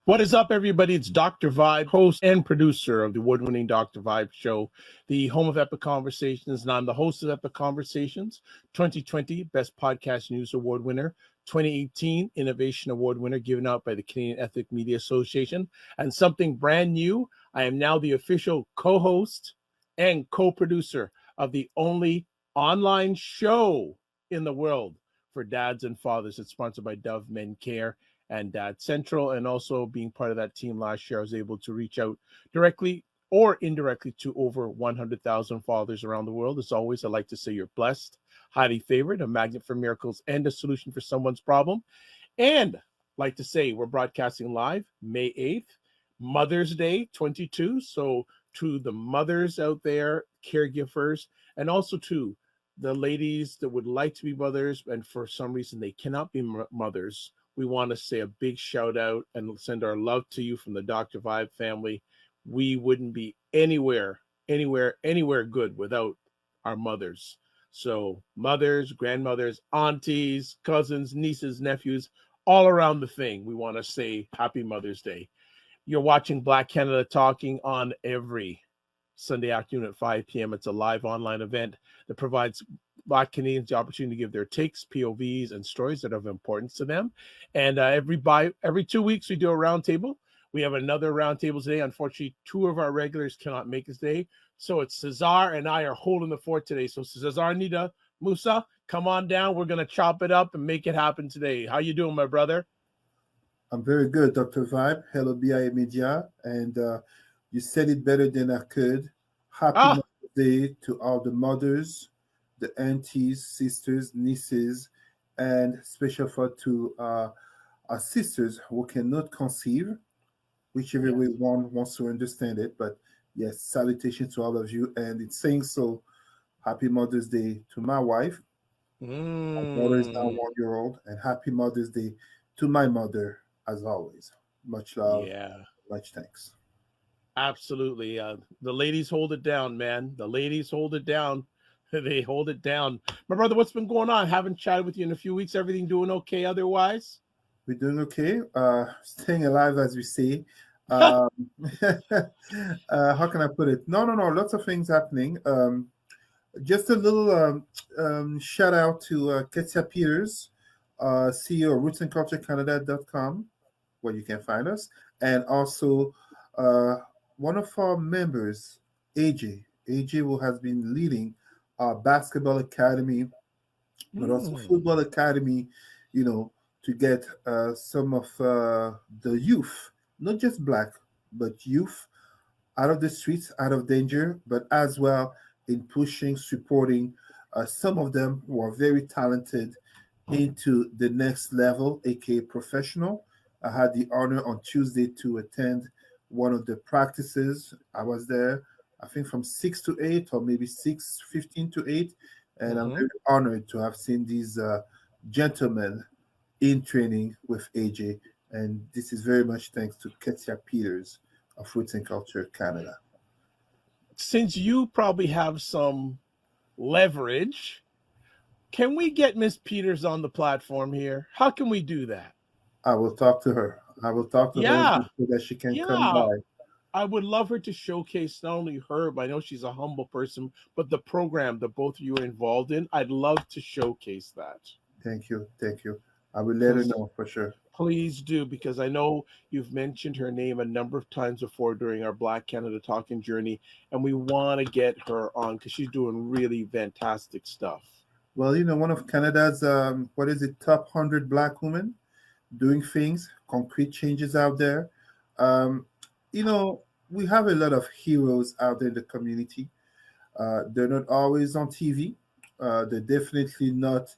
What is up, everybody? It's Dr. Vibe, host and producer of the award-winning Dr. Vibe show, the home of Epic Conversations, and I'm the host of Epic Conversations, 2020 Best Podcast News Award winner, 2018 Innovation Award winner given out by the Canadian Ethnic Media Association, and something brand new, I am now the official co-host and co-producer of the only online show in the world for dads and fathers. It's sponsored by Dove Men Care and Dad Central, and also being part of that team last year, I was able to reach out directly or indirectly to over 100,000 fathers around the world. As always, I like to say you're blessed, highly favored, a magnet for miracles, and a solution for someone's problem. And like to say, we're broadcasting live May 8th, Mother's Day 22. So to the mothers out there, caregivers, and also to the ladies that would like to be mothers, and for some reason they cannot be mothers, we want to say a big shout out and send our love to you from the Dr. Vibe family. We wouldn't be anywhere good without our mothers. So mothers, grandmothers, aunties, cousins, nieces, nephews, all around the thing, we want to say Happy Mother's Day. You're watching Black Canada Talking on every Sunday afternoon at 5 p.m. It's a live online event that provides Black Canadians the opportunity to give their takes, POVs, and stories that are of importance to them. And every 2 weeks, we do a roundtable. We have another roundtable today. Unfortunately, two of our regulars cannot make it today. So it's Cesar and I are holding the fort today. So Cesar Ndema-Moussa, come on down. We're going to chop it up and make it happen today. How you doing, my brother? I'm very good, Dr. Vibe. Hello, BIA Media. And you said it better than I could. Happy Mother's Day to all the mothers, the aunties, sisters, nieces, and special thought to our sisters who cannot conceive, whichever way one wants to understand it. But yes, salutations to all of you. And it's saying so, happy Mother's Day to my wife. My daughter is now 1 year old. And happy Mother's Day to my mother, as always. Much love. Yeah. Much thanks. Absolutely. The ladies hold it down, man. The ladies hold it down. They hold it down. My brother, what's been going on? Haven't chatted with you in a few weeks. Everything doing okay otherwise? We're doing okay. Staying alive, as we say. How can I put it? No. Lots of things happening. Just a little shout out to Cesar Peters, CEO of rootsandculturecanada.com, where you can find us. And also one of our members, AJ, who has been leading our basketball academy, but also football academy, to get some of the youth, not just Black, but youth out of the streets, out of danger, but as well in pushing, supporting some of them who are very talented into the next level, aka professional. I had the honor on Tuesday to attend one of the practices. I was there, I think from 6 to 8 or maybe 6:15 to 8. And I'm very honored to have seen these gentlemen in training with AJ. And this is very much thanks to Cesar Peters of Roots and Culture Canada. Since you probably have some leverage, can we get Miss Peters on the platform here? How can we do that? I will talk to her. Her so that she can come by. I would love her to showcase not only her, but I know she's a humble person, but the program that both of you are involved in. I'd love to showcase that. Thank you. I will let her know for sure. Please do, because I know you've mentioned her name a number of times before during our Black Canada Talking journey, and we want to get her on because she's doing really fantastic stuff. Well, one of Canada's, top 100 Black women doing things, concrete changes out there. We have a lot of heroes out there in the community. They're not always on TV. They're definitely not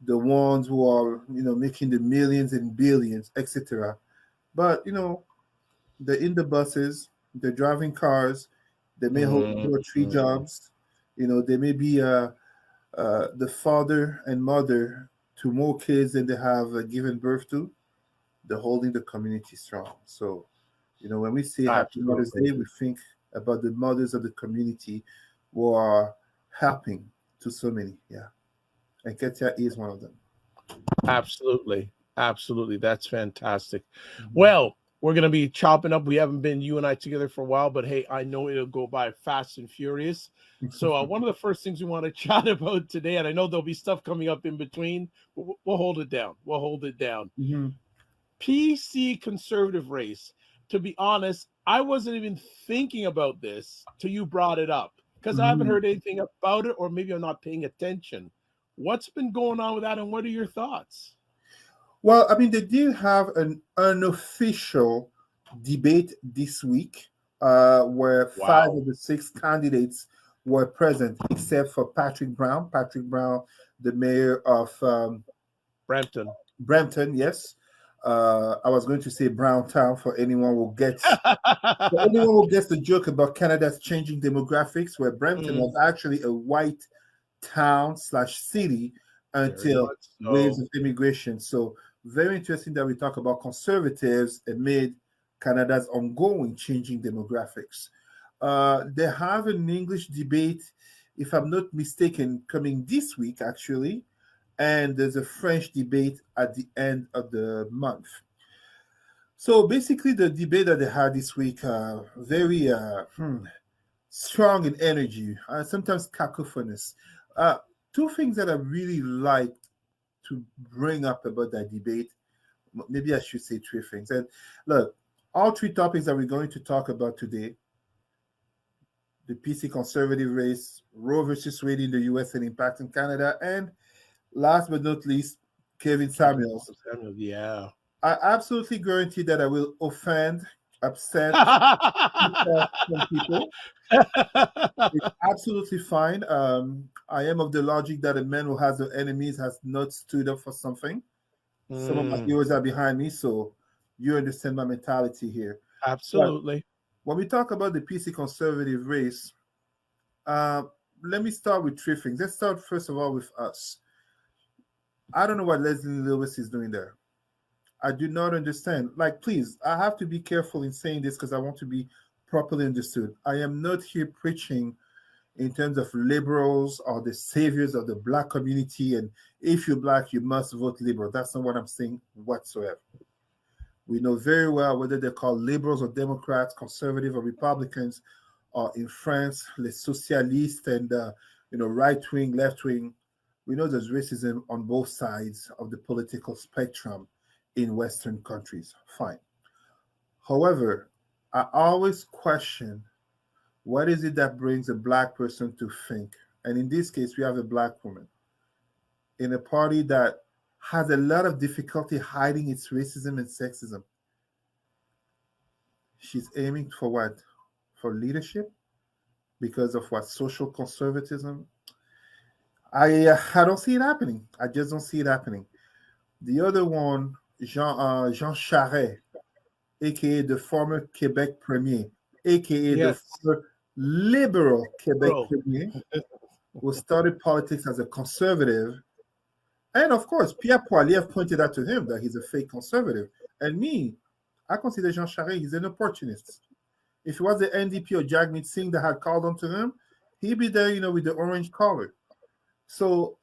the ones who are, making the millions and billions, etc. But, they're in the buses, they're driving cars, they may hold 2 or 3 jobs. They may be the father and mother to more kids than they have given birth to. They're holding the community strong. So, when we say Happy Mother's Day, we think about the mothers of the community who are helping to so many. Yeah. And Ketia is one of them. Absolutely. That's fantastic. Well, we're gonna be chopping up. We haven't been you and I together for a while, but hey, I know it'll go by fast and furious. So one of the first things we want to chat about today, and I know there'll be stuff coming up in between, but we'll hold it down. We'll hold it down. Mhm. PC conservative race. To be honest, I wasn't even thinking about this till you brought it up because I haven't Mhm. heard anything about it, or maybe I'm not paying attention. What's been going on with that, and what are your thoughts? Well, I mean, they did have an unofficial debate this week where five Wow. of the six candidates were present, except for Patrick Brown. Patrick Brown, the mayor of Brampton. Brampton, yes. I was going to say Browntown for anyone who gets the joke about Canada's changing demographics, where Brampton was actually a white town slash city Very until much waves so. of immigration. So very interesting that we talk about conservatives amid Canada's ongoing changing demographics. They have an English debate, if I'm not mistaken, coming this week actually, and there's a French debate at the end of the month. So basically, the debate that they had this week, very strong in energy, sometimes cacophonous. Uh, Two things that I really like to bring up about that debate. Maybe I should say three things. And look, all three topics that we're going to talk about today: the PC conservative race, Roe versus Wade in the US and impact in Canada, and last but not least, Kevin Kevin Samuels. Samuels, yeah. I absolutely guarantee that I will offend, upset, some people. It's absolutely fine. I am of the logic that a man who has no enemies has not stood up for something. Some of my Mm, heroes are behind me, so you understand my mentality here. But absolutely. when we talk about the PC conservative race, uh, let me start with three things. Let's start first of all with us. I don't know what Leslie Lewis is doing there. I do not understand. Like, please, I have to be careful in saying this because I want to be properly understood. I am not here preaching in terms of liberals or the saviors of the black community. And if you're black, you must vote liberal. That's not what I'm saying whatsoever. We know very well whether they're called liberals or Democrats, conservative or Republicans, or in France, les socialistes and right wing, left wing. We know there's racism on both sides of the political spectrum in Western countries. Fine. However, I always question what is it that brings a black person to think? And in this case, we have a black woman in a party that has a lot of difficulty hiding its racism and sexism. She's aiming for what? For leadership because of what? Social conservatism. I don't see it happening. I just don't see it happening. The other one, Jean Charest, aka the former Quebec Premier, aka the Yes. former liberal Quebec Bro. Premier, who started politics as a conservative. And of course, Pierre Poilievre pointed out to him that he's a fake conservative. And me, I consider Jean Charest, he's an opportunist. If it was the NDP or Jagmeet Singh that had called on to him, he'd be there, with the orange collar. So,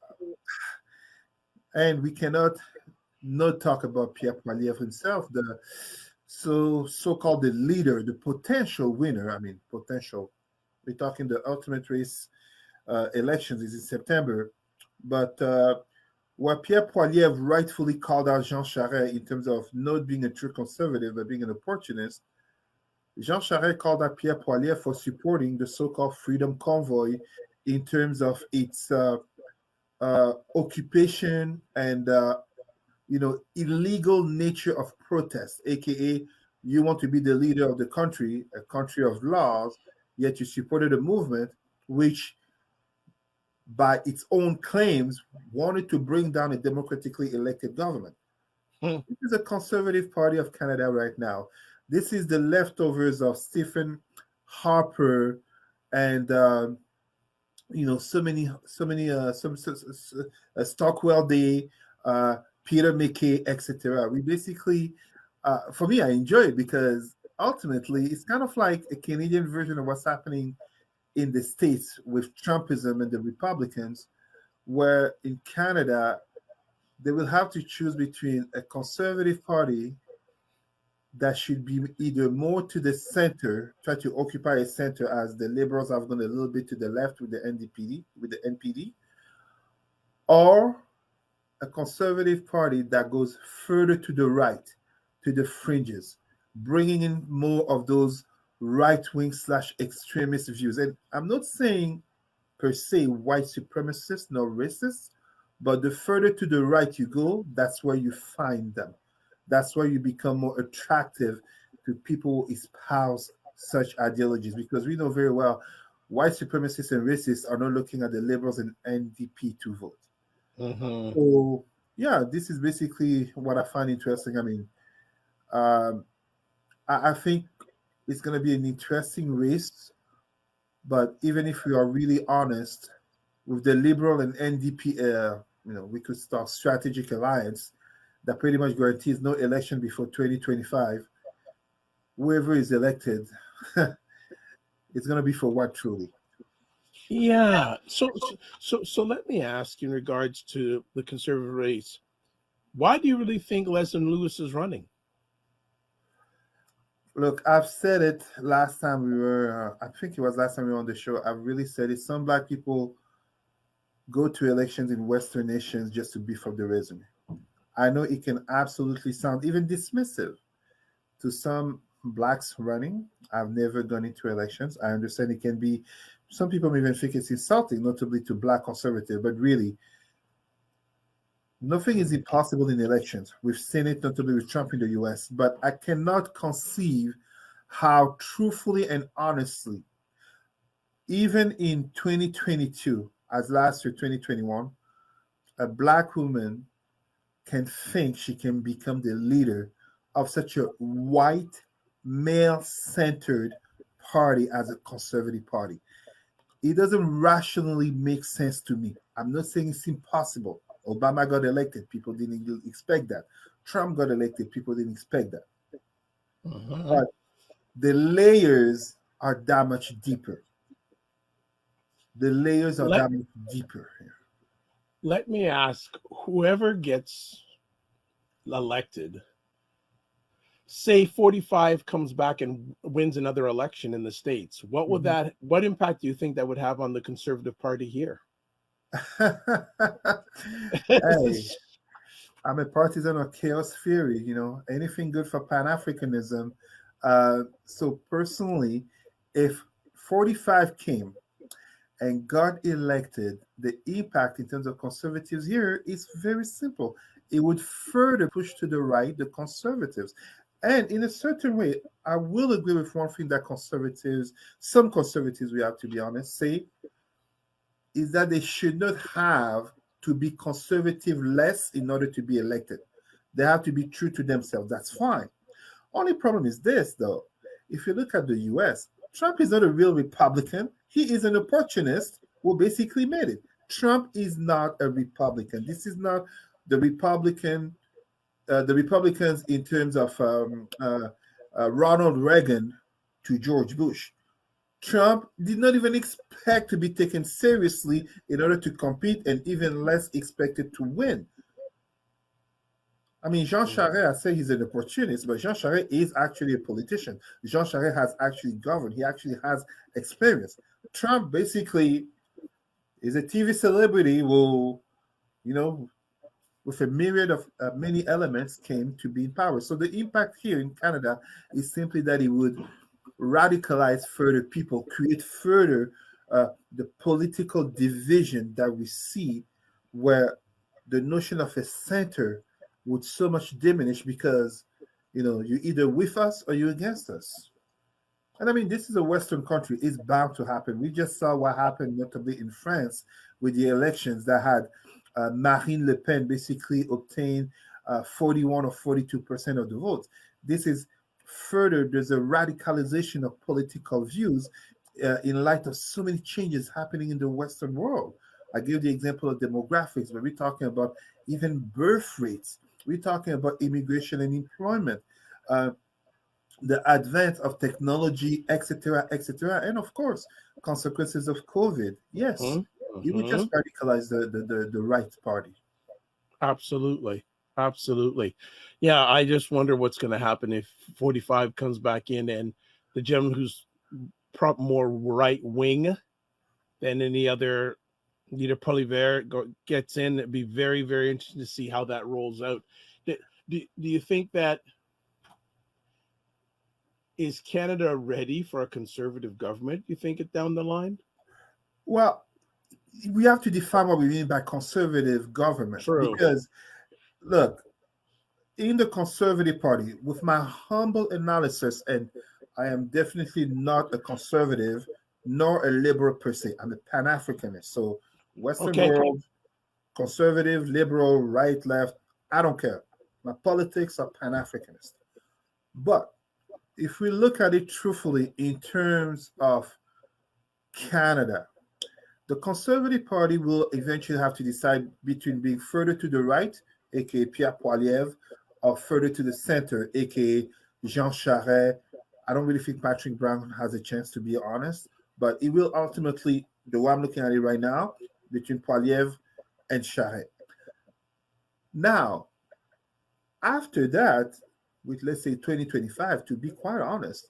and we cannot not talk about Pierre Poilievre himself, the so-called the leader, the potential winner. I mean, potential. We're talking the ultimate race elections is in September, but what Pierre Poilievre rightfully called out Jean Charest in terms of not being a true conservative but being an opportunist, Jean Charest called out Pierre Poilievre for supporting the so-called Freedom Convoy in terms of its occupation and illegal nature of protest, aka you want to be the leader of the country, a country of laws, yet you supported a movement which, by its own claims, wanted to bring down a democratically elected government. Hmm. This is a conservative party of Canada right now. This is the leftovers of Stephen Harper and Stockwell Day, Peter McKay, etc. We basically, for me, I enjoy it because ultimately it's kind of like a Canadian version of what's happening in the States with Trumpism and the Republicans, where in Canada they will have to choose between a conservative party that should be either more to the center, try to occupy a center as the liberals have gone a little bit to the left with the NPD, or a conservative party that goes further to the right, to the fringes, bringing in more of those right wing slash extremist views. And I'm not saying per se white supremacists nor racists, but the further to the right you go, that's where you find them. That's where you become more attractive to people who espouse such ideologies, because we know very well white supremacists and racists are not looking at the liberals and NDP to vote. Mm-hmm. So yeah, this is basically what I find interesting. I mean, um, I think it's going to be an interesting race, but even if we are really honest, with the Liberal and NDP, we could start strategic alliance that pretty much guarantees no election before 2025. Whoever is elected, it's going to be for what truly? Yeah. So let me ask in regards to the conservative race, why do you really think Leslie Lewis is running? Look, I've said it last time we were, I think it was last time we were on the show. I've really said it. Some black people go to elections in Western nations just to beef up the resume. I know it can absolutely sound even dismissive to some blacks running. I've never gone into elections. I understand it can be, some people may even think it's insulting, notably to black conservative, but really, nothing is impossible in elections. We've seen it notably with Trump in the US, but I cannot conceive how truthfully and honestly, even in 2022, as last year, 2021, a black woman can think she can become the leader of such a white, male centered party as a conservative party. It doesn't rationally make sense to me. I'm not saying it's impossible. Obama got elected, people didn't expect that. Trump got elected, people didn't expect that. Uh-huh. But the layers are that much deeper. The layers are Let that much deeper here. let me ask, whoever gets elected, say 45 comes back and wins another election in the States, Mhm. what impact do you think that would have on the conservative party here? Hey, I'm a partisan of chaos theory, anything good for Pan Africanism. So, personally, if 45 came and got elected, the impact in terms of conservatives here is very simple. It would further push to the right the conservatives. And in a certain way, I will agree with one thing that some conservatives, we have to be honest, say is that they should not have to be conservative less in order to be elected. They have to be true to themselves. That's fine. Only problem is this, though. If you look at the US, Trump is not a real Republican. He is an opportunist who basically made it. Trump is not a Republican. This is not the Republicans in terms of Ronald Reagan to George Bush. Trump did not even expect to be taken seriously in order to compete, and even less expected to win. I mean, Jean Charest, I say he's an opportunist, but Jean Charest is actually a politician. Jean Charest has actually governed, he actually has experience. Trump basically is a TV celebrity who, you know, with a myriad of many elements came to be in power. So the impact here in Canada is simply that it would radicalize further people, create further the political division that we see, where the notion of a center would so much diminish because, you're either with us or you're against us. And I mean, this is a Western country. It's bound to happen. We just saw what happened, notably in France, with the elections that had Marine Le Pen basically obtain 41 or 42% of the votes. This is further, there's a radicalization of political views in light of so many changes happening in the Western world. I give the example of demographics, but we're talking about even birth rates. We're talking about immigration and employment. Uh, the advent of technology, etc., etc., and of course, consequences of COVID. Yes, Mhm, it would mhm. just radicalize the right party. Absolutely. Absolutely. Yeah, I just wonder what's going to happen if 45 comes back in and the gentleman who's more right wing than any other leader, Poliver, gets in. It'd be very, very interesting to see how that rolls out. Do you think that is Canada ready for a conservative government? You think it down the line? Well, we have to define what we mean by conservative government True. because, look, in the Conservative Party, with my humble analysis, and I am definitely not a conservative nor a liberal per se. I'm a Pan Africanist. So, Western Okay. world, conservative, liberal, right, left, I don't care. My politics are Pan Africanist. But if we look at it truthfully in terms of Canada, the Conservative Party will eventually have to decide between being further to the right, aka Pierre Poilievre, or further to the center, aka Jean Charest. I don't really think Patrick Brown has a chance, to be honest, but it will ultimately, the way I'm looking at it right now, between Poilievre and Charest. Now, after that, with let's say 2025, to be quite honest,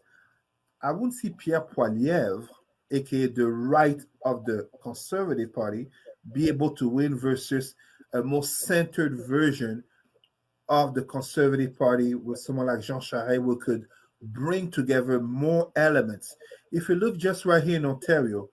I wouldn't see Pierre Poilievre, aka the right of the Conservative Party, be able to win versus a more centered version of the Conservative Party with someone like Jean Charest who could bring together more elements. If you look just right here in Ontario,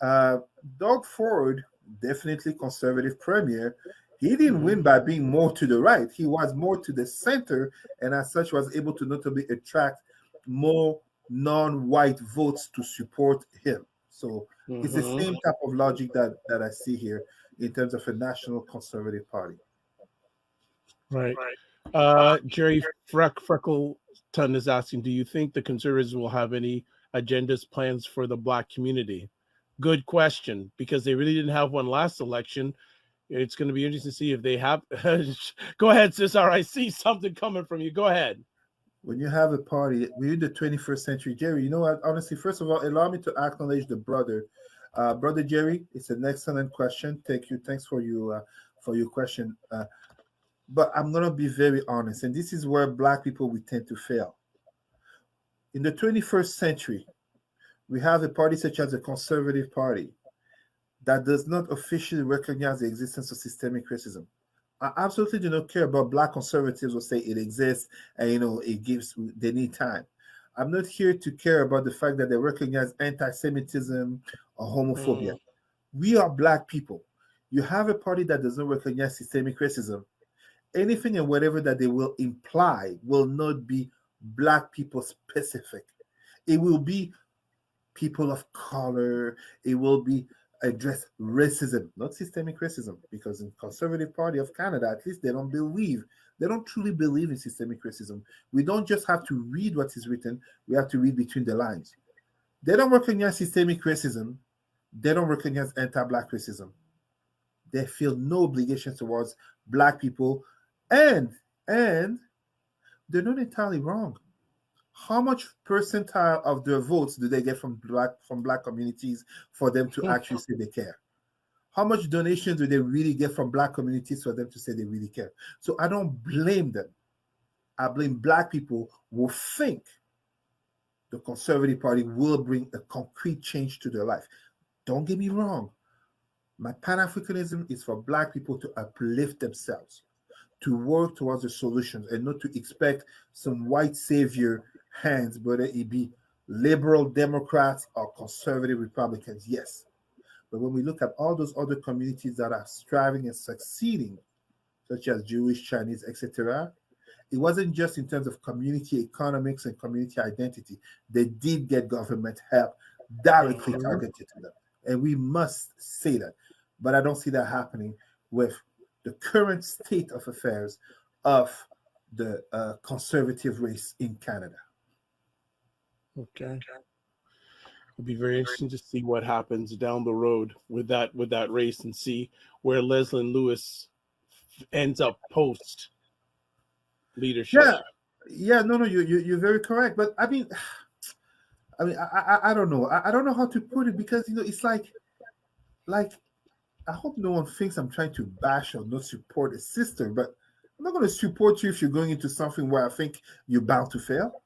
uh, Doug Ford, definitely Conservative Premier, he didn't win by being more to the right. He was more to the center, and as such was able to notably attract more non-white votes to support him. So it's the same type of logic that I see here in terms of a national conservative party. Right. Jerry Freckleton is asking, do you think the Conservatives will have any agendas, plans for the Black community? Good question, because they really didn't have one last election. It's going to be interesting to see if they have. Go ahead, Cesar. I see something coming from you. Go ahead. When you have a party, we're in the 21st century, Jerry. You know what? Honestly, first of all, allow me to acknowledge the brother, brother Jerry. It's an excellent question. Thank you. Thanks for your question. But I'm gonna be very honest, and this is where Black people we tend to fail. In the 21st century, we have a party such as the Conservative Party that does not officially recognize the existence of systemic racism. I absolutely do not care about Black conservatives who say it exists and it gives they need time. I'm not here to care about the fact that they recognize anti-Semitism or homophobia. We are Black people. You have a party that does not recognize systemic racism. Anything and whatever that they will imply will not be Black people specific. It will be people of color. It will be address racism, not systemic racism, because in Conservative Party of Canada, at least they don't truly believe in systemic racism. We don't just have to read what is written, we have to read between the lines. They don't recognize systemic racism. They don't recognize anti-Black racism. They feel no obligations towards Black people, and they're not entirely wrong. How much percentile of their votes do they get from black communities for them to actually say they care? How much donations do they really get from Black communities for them to say they really care? So I don't blame them. I blame Black people who think the Conservative Party will bring a concrete change to their life. Don't get me wrong. My Pan-Africanism is for Black people to uplift themselves, to work towards the solutions, and not to expect some white savior hands, whether it be liberal Democrats or conservative Republicans. Yes. But when we look at all those other communities that are striving and succeeding, such as Jewish, Chinese, etc., it wasn't just in terms of community economics and community identity. They did get government help directly targeted to them. And we must say that. But I don't see that happening with the current state of affairs of the conservative race in Canada. Okay. It'll be very interesting to see what happens down the road with that race and see where Leslyn Lewis ends up post leadership. No, you're very correct. But I mean, I don't know. I don't know how to put it because it's like I hope no one thinks I'm trying to bash or not support a sister, but I'm not going to support you if you're going into something where I think you're bound to fail.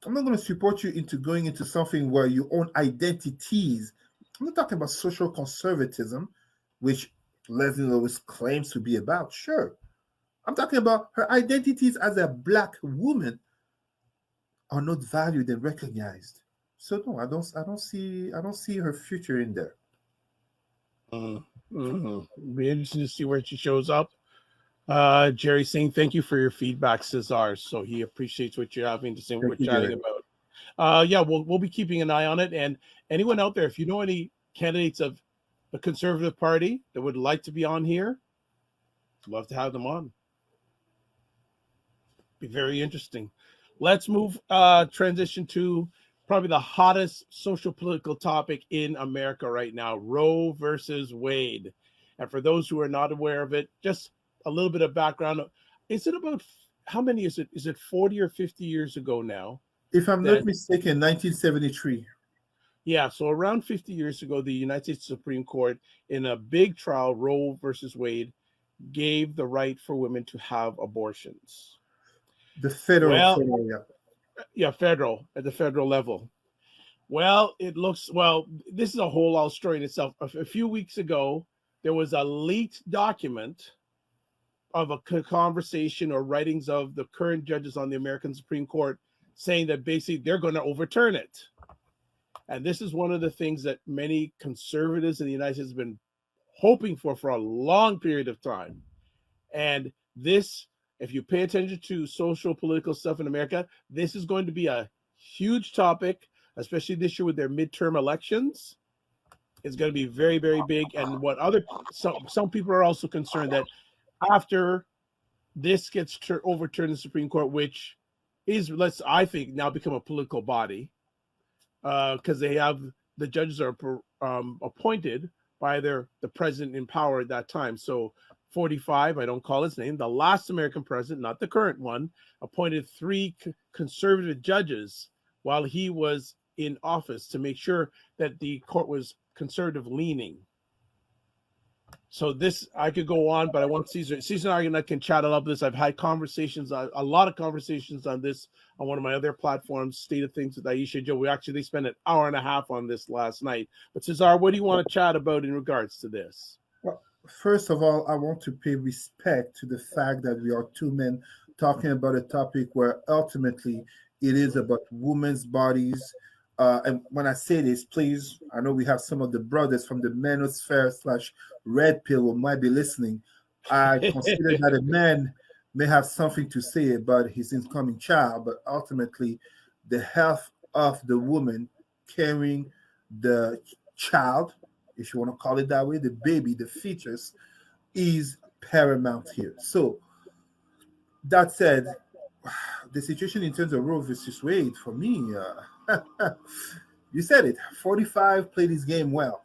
I'm not going to support you into going into something where your own identities. I'm not talking about social conservatism, which Leslie Lewis claims to be about. Sure. I'm talking about her identities as a black woman are not valued and recognized. So no, I don't see her future in there. Be interesting to see where she shows up. Jerry saying thank you for your feedback, Cesar. So he appreciates what you're having to say, what we're Thank you, chatting Jerry. about. Yeah, we'll be keeping an eye on it. And anyone out there, if you know any candidates of the Conservative Party that would like to be on here, love to have them on. Be very interesting. Let's move transition to probably the hottest social political topic in America right now, Roe versus Wade. And for those who are not aware of it, just a little bit of background. Is it about how many is it? Is it 40 or 50 years ago now? If I'm not That mistaken, 1973. Yeah, so around 50 years ago, the United States Supreme Court, in a big trial, Roe versus Wade, gave the right for women to have abortions. The federal Well, federal, yeah. yeah, at the federal level. Well, this is a whole other story in itself. A few weeks ago, there was a leaked document of a conversation or writings of the current judges on the American Supreme Court saying that basically they're going to overturn it. And this is one of the things that many conservatives in the United States have been hoping for a long period of time. And this, if you pay attention to social political stuff in America, this is going to be a huge topic, especially this year with their midterm elections. It's going to be very, very big. And what some people are also concerned that after this gets overturned in the Supreme Court, which is, I think, now become a political body, because they have the judges are appointed by the president in power at that time. So 45, I don't call his name, the last American president, not the current one, appointed 3 conservative judges while he was in office to make sure that the court was conservative leaning. So this, I could go on, but I want Cesar and I can chat about this. I've had conversations, a lot of conversations on this on one of my other platforms, State of Things with Aisha Joe. They spent an hour and a half on this last night. But Cesar, what do you want to chat about in regards to this? Well, first of all, I want to pay respect to the fact that we are two men talking about a topic where ultimately it is about women's bodies. And when I say this, please, I know we have some of the brothers from the manosphere slash red pill who might be listening. I consider that a man may have something to say about his incoming child, but ultimately the health of the woman carrying the child, if you want to call it that way, the baby, the fetus, is paramount here. So that said, the situation in terms of Roe versus Wade, for me, you said it. 45 played his game well.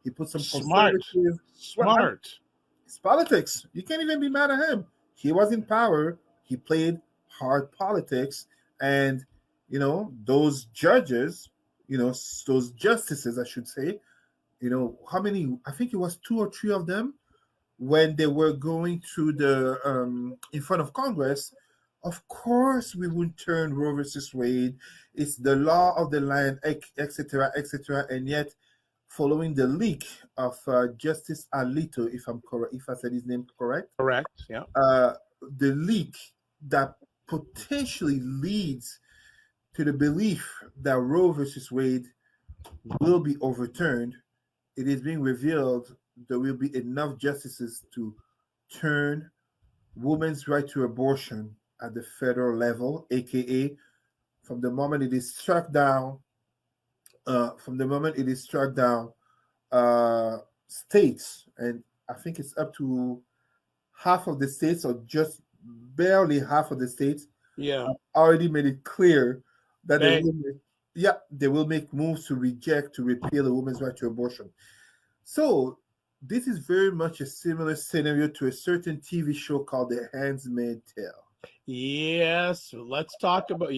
He put some Smart. conservative. Well, it's politics. You can't even be mad at him. He was in power. He played hard politics, and those judges, those justices, I should say. How many? I think it was 2 or 3 of them when they were going to the in front of Congress. Of course, we would turn Roe versus Wade. It's the law of the land, etc., etc. And yet, following the leak of Justice Alito, if I'm correct, if I said his name correct, Yeah. The leak that potentially leads to the belief that Roe versus Wade will be overturned. It is being revealed there will be enough justices to turn women's right to abortion at the federal level, aka from the moment it is struck down, states, and I think it's up to half of the states, or just barely half of the states, Yeah. already made it clear that Bang. they will make moves to repeal a woman's right to abortion. So this is very much a similar scenario to a certain TV show called The Handmaid's Tale. Yes, let's talk about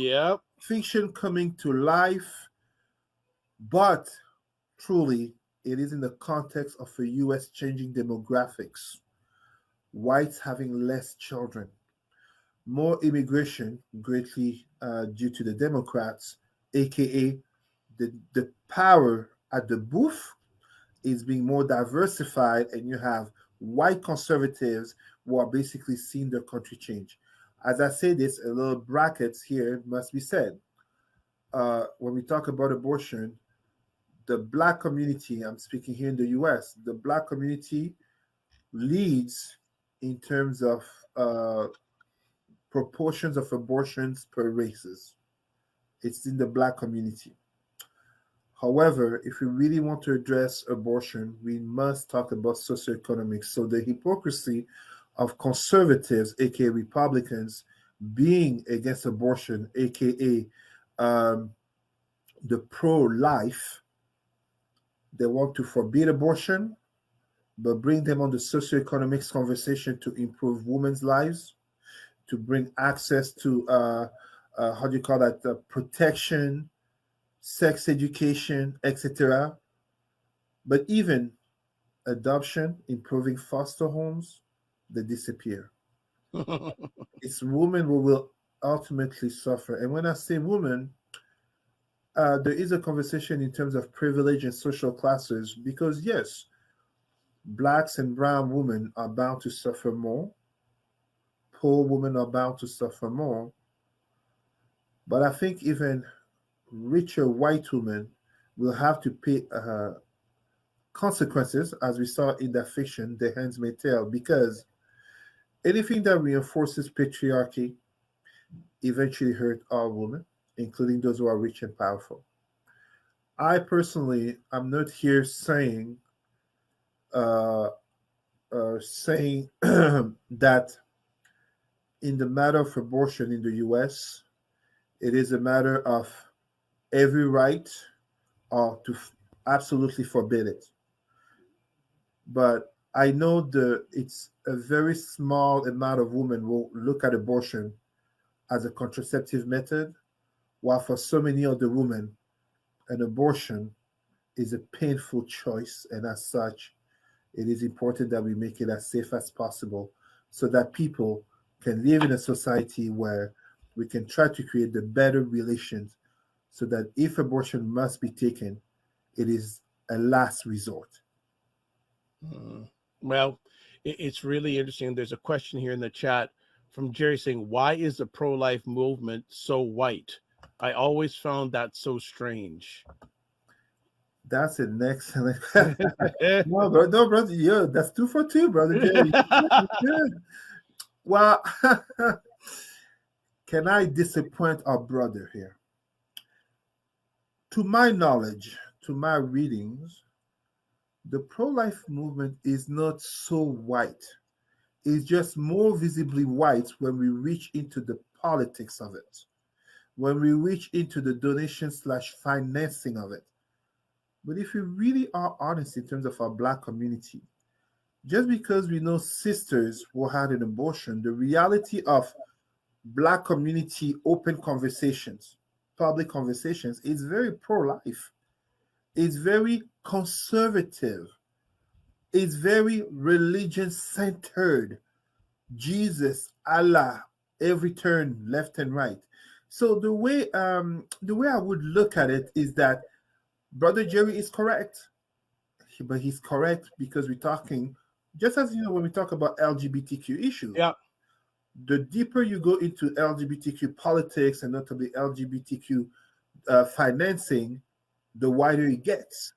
Fiction coming to life, but truly it is in the context of a US changing demographics. whites having less children, more immigration, greatly due to the Democrats, aka the power at the booth is being more diversified, and you have white conservatives who are basically seeing their country change. As I say this, a little brackets here must be said. When we talk about abortion, the black community, I'm speaking here in the US, the black community leads in terms of proportions of abortions per races. It's in the black community. However, if we really want to address abortion, we must talk about socioeconomics. So the hypocrisy of conservatives, aka Republicans, being against abortion, aka the pro-life, they want to forbid abortion, but bring them on the socioeconomics conversation to improve women's lives, to bring access to how do you call that, protection, sex education, etc. But even adoption, improving foster homes, they disappear. It's women who will ultimately suffer. And when I say women, there is a conversation in terms of privilege and social classes because, yes, blacks and brown women are bound to suffer more. Poor women are bound to suffer more. But I think even richer white women will have to pay consequences, as we saw in the fiction, The Handmaid's Tale, because anything that reinforces patriarchy eventually hurt all women, including those who are rich and powerful. I personally am not here uh, saying that in the matter of abortion in the U.S., it is a matter of every right or to absolutely forbid it. But I know it's a very small amount of women will look at abortion as a contraceptive method, while for so many other women, an abortion is a painful choice, and as such, it is important that we make it as safe as possible so that people can live in a society where we can try to create the better relations so that if abortion must be taken, it is a last resort. Well, it's really interesting. There's a question here in the chat from Jerry saying, "Why is the pro-life movement so white? I always found that so strange." That's an excellent. No, bro, no, brother. Yeah, that's 2 for 2, brother Jerry. Good. Well, can I disappoint our brother here? To my knowledge, to my readings, the pro-life movement is not so white. It's just more visibly white when we reach into the politics of it, when we reach into the donation slash financing of it. But if we really are honest in terms of our black community, just because we know sisters who had an abortion, the reality of black community open conversations, public conversations, is very pro-life. It's very conservative. It's very religion centered. Jesus, Allah, every turn left and right. So the way I would look at it is that Brother Jerry is correct, but he's correct because we're talking, just as you know, when we talk about LGBTQ issues, Yeah. the deeper you go into LGBTQ politics and notably LGBTQ financing, the wider it gets.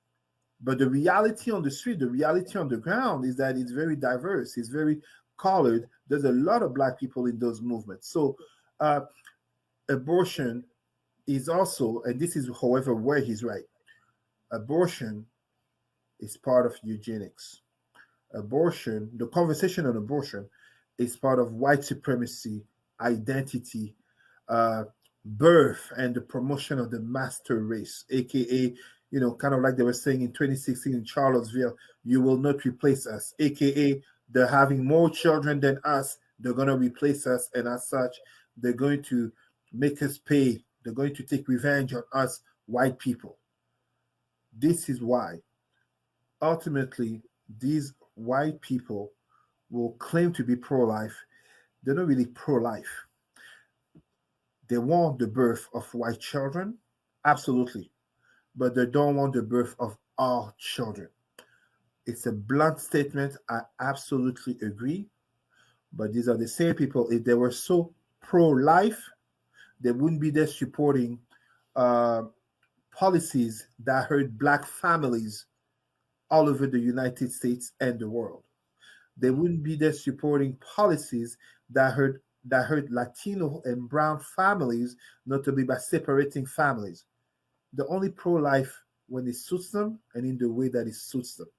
But the reality on the street, the reality on the ground is that it's very diverse, it's very colored. There's a lot of black people in those movements. So abortion is also, and this is, however, where he's right, abortion is part of eugenics. Abortion, the conversation on abortion is part of white supremacy, identity, uh, birth, and the promotion of the master race, aka, kind of like they were saying in 2016 in Charlottesville, you will not replace us, aka they're having more children than us, they're going to replace us, and as such, they're going to make us pay, they're going to take revenge on us, white people. This is why ultimately these white people will claim to be pro-life, they're not really pro-life. They want the birth of white children, absolutely, but they don't want the birth of all children. It's a blunt statement. I absolutely agree. But these are the same people. If they were so pro-life, they wouldn't be there supporting uh, policies that hurt black families all over the United States and the world. They wouldn't be there supporting policies that hurt Latino and brown families, notably by separating families. They're only pro-life when it suits them and in the way that it suits them.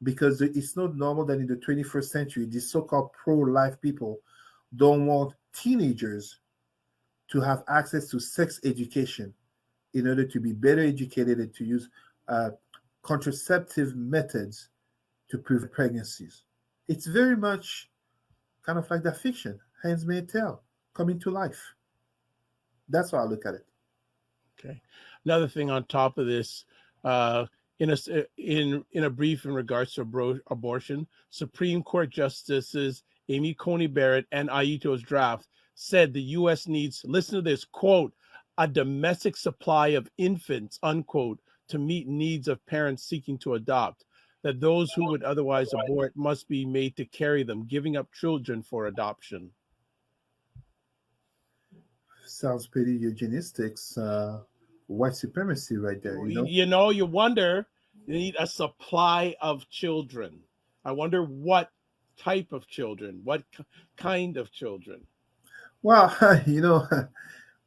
Because it's not normal that in the 21st century, these so-called pro-life people don't want teenagers to have access to sex education in order to be better educated and to use uh, contraceptive methods to prevent pregnancies. It's very much kind of like that fiction, Handmaid's Tale, coming to life. That's how I look at it. Okay. Another thing on top of this, uh, in a brief in regards to abortion, Supreme Court Justices Amy Coney Barrett and Aito's draft said the U.S. needs, listen to this, quote, a domestic supply of infants, unquote, to meet needs of parents seeking to adopt. That those who would otherwise abort must be made to carry them, giving up children for adoption. Sounds pretty eugenistics, white supremacy right there, you know? You wonder, you need a supply of children. I wonder what type of children, what kind of children. Well,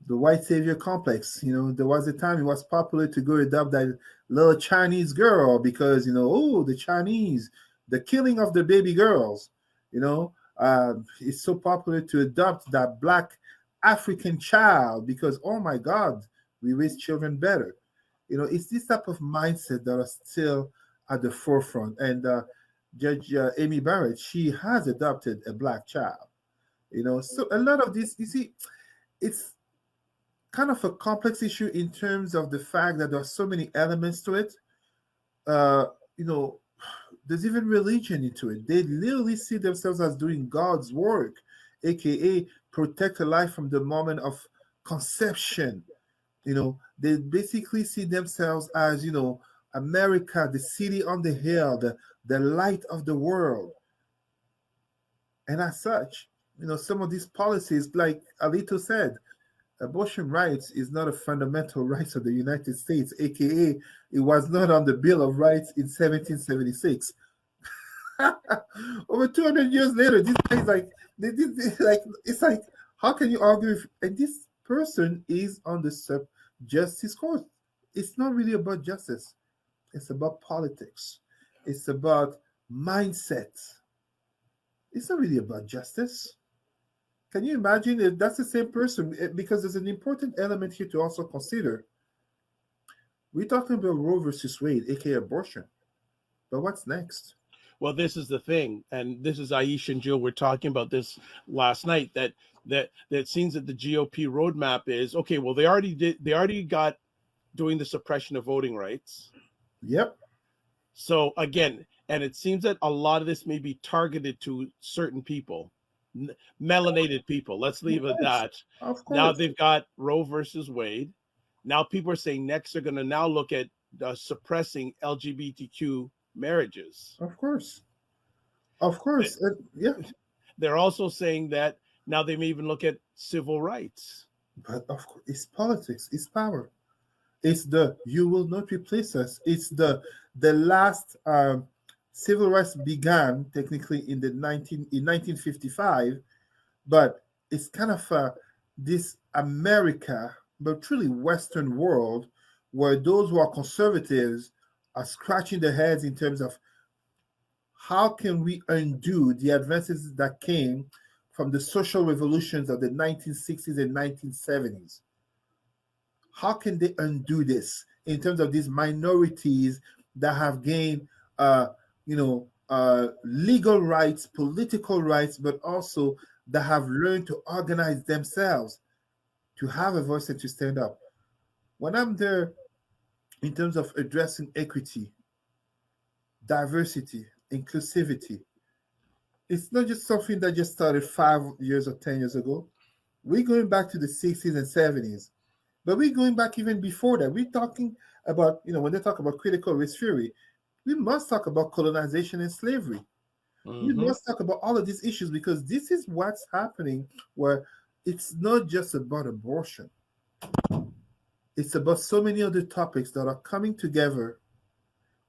the white savior complex. There was a time it was popular to go adopt that little Chinese girl because oh, the Chinese, the killing of the baby girls. It's so popular to adopt that black African child because oh my God, we raise children better. It's this type of mindset that are still at the forefront. And Judge Amy Barrett, she has adopted a black child. So a lot of this, you see, it's kind of a complex issue in terms of the fact that there are so many elements to it. Uh, you know, there's even religion into it. They literally see themselves as doing God's work, aka protect a life from the moment of conception. They basically see themselves as, America, the city on the hill, the light of the world. And as such, some of these policies, like Alito said, abortion rights is not a fundamental right of the United States, aka it was not on the Bill of Rights in 1776. Over 200 years later, this guy's like, like it's like, how can you argue if, and this person is on the justice court? It's not really about justice. It's about politics. It's about mindset. It's not really about justice. Can you imagine if that's the same person? Because there's an important element here to also consider. We're talking about Roe versus Wade, aka abortion. But what's next? Well, this is the thing, and this is Aisha and Jill. We're talking about this last night. That it seems that the GOP roadmap is okay. Well, they already got doing the suppression of voting rights. Yep. So again, and it seems that a lot of this may be targeted to certain people, melanated people. Let's leave it at that. Of course. Now they've got Roe versus Wade. Now people are saying next they're going to now look at suppressing LGBTQ marriages. Of course. Yeah. They're also saying that now they may even look at civil rights. But of course, it's politics. It's power. It's the you will not replace us. It's the last civil rights began technically in 1955, but it's kind of this America, but truly Western world, where those who are conservatives are scratching their heads in terms of how can we undo the advances that came from the social revolutions of the 1960s and 1970s. How can they undo this in terms of these minorities that have gained, legal rights, political rights, but also that have learned to organize themselves, to have a voice and to stand up? When I'm there in terms of addressing equity, diversity, inclusivity, It's not just something that just started 5 years or 10 years ago. We're going back to the 60s and 70s, but we're going back even before that. We're talking about, when they talk about critical race theory, we must talk about colonization and slavery. We Mm-hmm. must talk about all of these issues because this is what's happening where it's not just about abortion. It's about so many other topics that are coming together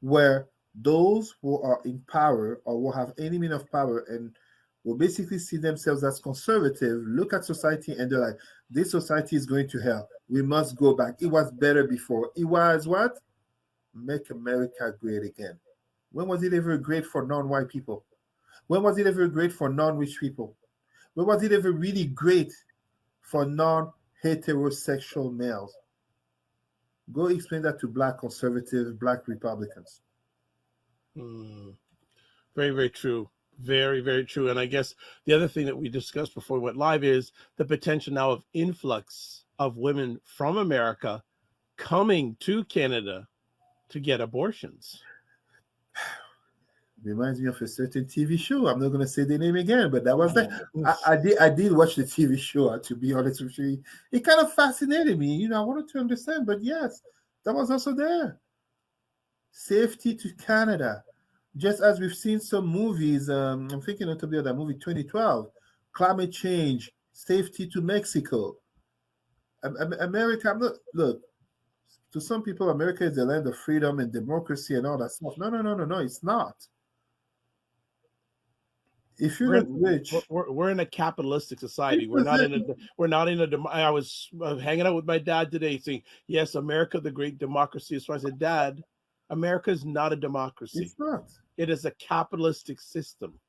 where those who are in power or who have any mean of power and will basically see themselves as conservative, look at society and they're like, this society is going to hell. We must go back. It was better before. It was what? Make America great again. When was it ever great for non-white people? When was it ever great for non-rich people? When was it ever really great for non-heterosexual males? Go explain that to black conservative, black Republicans. Mm. Very, very true. Very, very true. And I guess the other thing that we discussed before we went live is the potential now of influx of women from America coming to Canada to get abortions. Reminds me of a certain TV show. I'm not going to say the name again, but that was that. I did watch the TV show. To be honest with you, it kind of fascinated me. I wanted to understand, but yes, that was also there. Safety to Canada, just as we've seen some movies. I'm thinking notably of that movie 2012, climate change, safety to Mexico. America. I'm not look. To some people, America is the land of freedom and democracy and all that stuff. No, no, no, no, no. It's not. If you're not rich, we're in a capitalistic society. We're not in a. I was hanging out with my dad today, saying, "Yes, America, the great democracy." So I said, "Dad, America is not a democracy. It's not. It is a capitalistic system."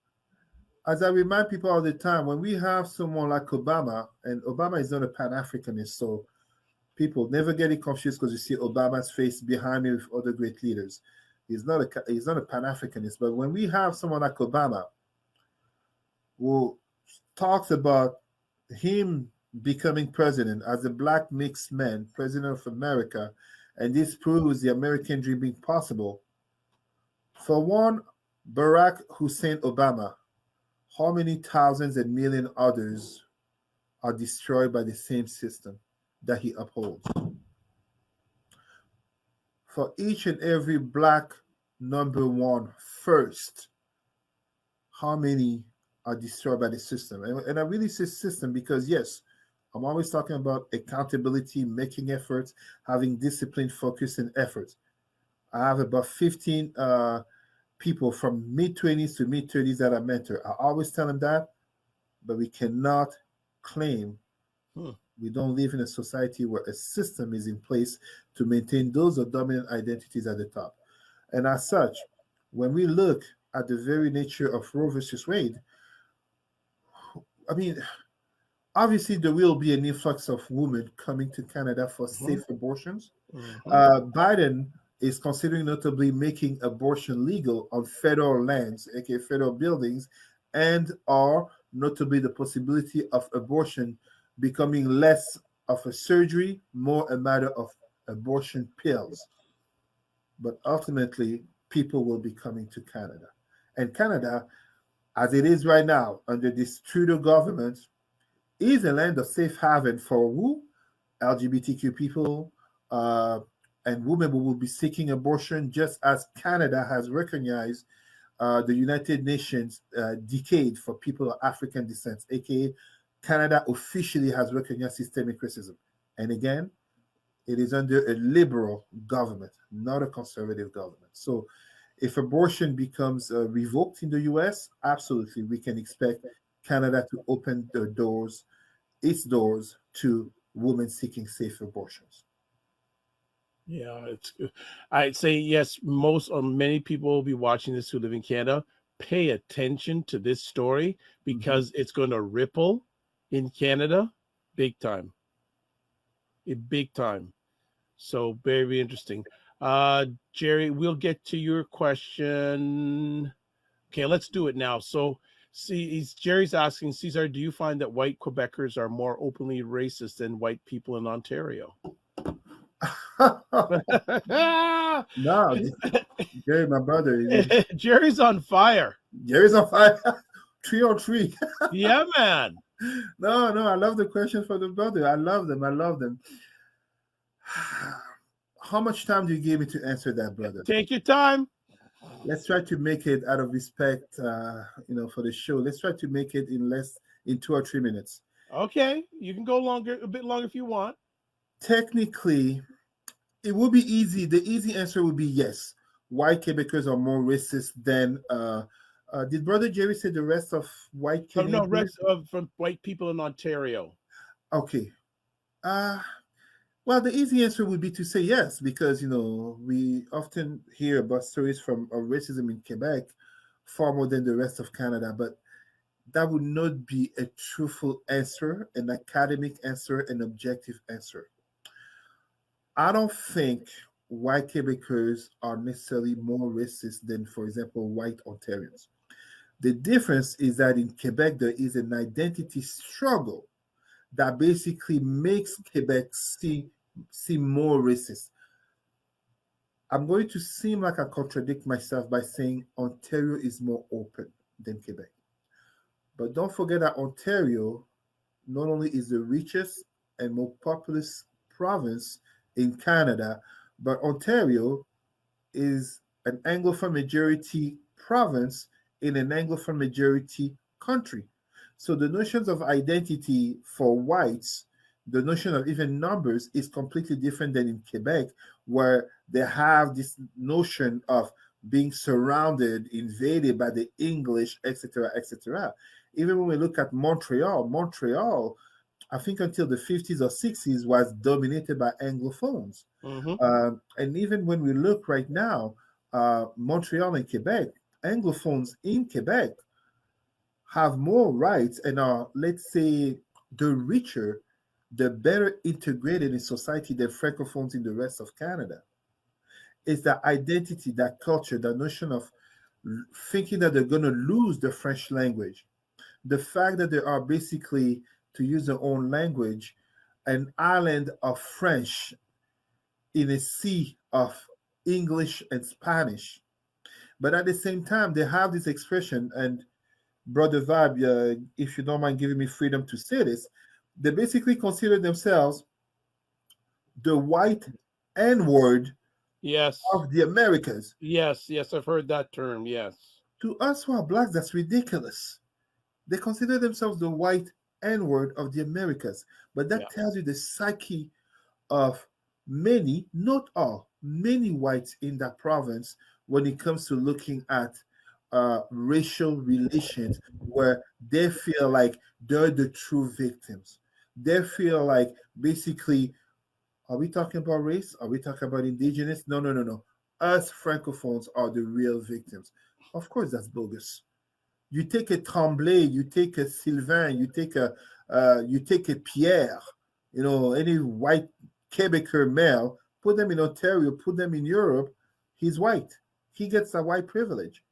As I remind people all the time, when we have someone like Obama, and Obama is not a Pan-Africanist, so people never get it confused because you see Obama's face behind me with other great leaders. He's not a Pan-Africanist, but when we have someone like Obama who talks about him becoming president as a black mixed man, president of America, and this proves the American dream being possible. For one, Barack Hussein Obama, how many thousands and million others are destroyed by the same system that he upholds? For each and every black number one first, how many are destroyed by the system? And I really say system because, yes, I'm always talking about accountability, making efforts, having discipline, focus, and effort. I have about 15 people from mid-20s to mid-30s that I mentor. I always tell them that, but we cannot claim we don't live in a society where a system is in place to maintain those dominant identities at the top. And as such, when we look at the very nature of Roe versus Wade, I mean, obviously there will be an influx of women coming to Canada for safe abortions. Biden is considering notably making abortion legal on federal lands, aka federal buildings, and or notably the possibility of abortion becoming less of a surgery, more a matter of abortion pills. But ultimately, people will be coming to Canada. And Canada, as it is right now, under this Trudeau government, is a land of safe haven for who? LGBTQ people and women who will be seeking abortion, just as Canada has recognized the United Nations decade for people of African descent, aka Canada officially has recognized systemic racism. And again, it is under a liberal government, not a conservative government. So if abortion becomes revoked in the US, absolutely, we can expect Canada to open its doors to women seeking safe abortions. Yeah, I'd say yes. Many people will be watching this who live in Canada. Pay attention to this story because it's going to ripple in Canada big time. Big time. So very interesting. Jerry, we'll get to your question. Okay, let's do it now. So Jerry's asking, Cesar, do you find that white Quebecers are more openly racist than white people in Ontario? No, Jerry, my brother. Jerry's on fire. Jerry's on fire. Three or three. Yeah, man. No, no, I love the question for the brother. I love them. I love them. How much time do you give me to answer that, brother? Take your time. Let's try to make it out of respect, for the show. Let's try to make it in 2 or 3 minutes. Okay, you can go a bit longer if you want. Technically, it will be easy. The easy answer would be yes. White Quebecers are more racist than. Did Brother Jerry say the rest of white Oh, no, Canadians? rest of from white people in Ontario. Okay. Uh, well, the easy answer would be to say yes, because we often hear about stories of racism in Quebec far more than the rest of Canada, but that would not be a truthful answer, an academic answer, an objective answer. I don't think white Quebecers are necessarily more racist than, for example, white Ontarians. The difference is that in Quebec, there is an identity struggle that basically makes Quebec seem more racist. I'm going to seem like I contradict myself by saying Ontario is more open than Quebec. But don't forget that Ontario not only is the richest and more populous province in Canada, but Ontario is an Anglophone majority province in an Anglophone majority country. So the notions of identity for whites, the notion of even numbers is completely different than in Quebec, where they have this notion of being surrounded, invaded by the English, etc., etc. Even when we look at Montreal, I think until the 50s or 60s was dominated by Anglophones. Mm-hmm. And even when we look right now, Montreal and Quebec, Anglophones in Quebec have more rights and are, let's say, the richer, the better integrated in society than Francophones in the rest of Canada. It's that identity, that culture, that notion of thinking that they're going to lose the French language. The fact that they are basically, to use their own language, an island of French in a sea of English and Spanish. But at the same time, they have this expression, and Brother Vibe, if you don't mind giving me freedom to say this, they basically consider themselves the white N word Yes. of the Americas. Yes, I've heard that term. Yes. To us who are blacks, that's ridiculous. They consider themselves the white N word of the Americas. But that Yeah. tells you the psyche of many, not all, many whites in that province when it comes to looking at racial relations, where they feel like they're the true victims. They feel like basically, are we talking about race? Are we talking about indigenous? No, no, no, no. Us Francophones are the real victims. Of course, that's bogus. You take a Tremblay, you take a Sylvain, you take a Pierre, any white Quebecer male, put them in Ontario, put them in Europe, he's white. He gets a white privilege.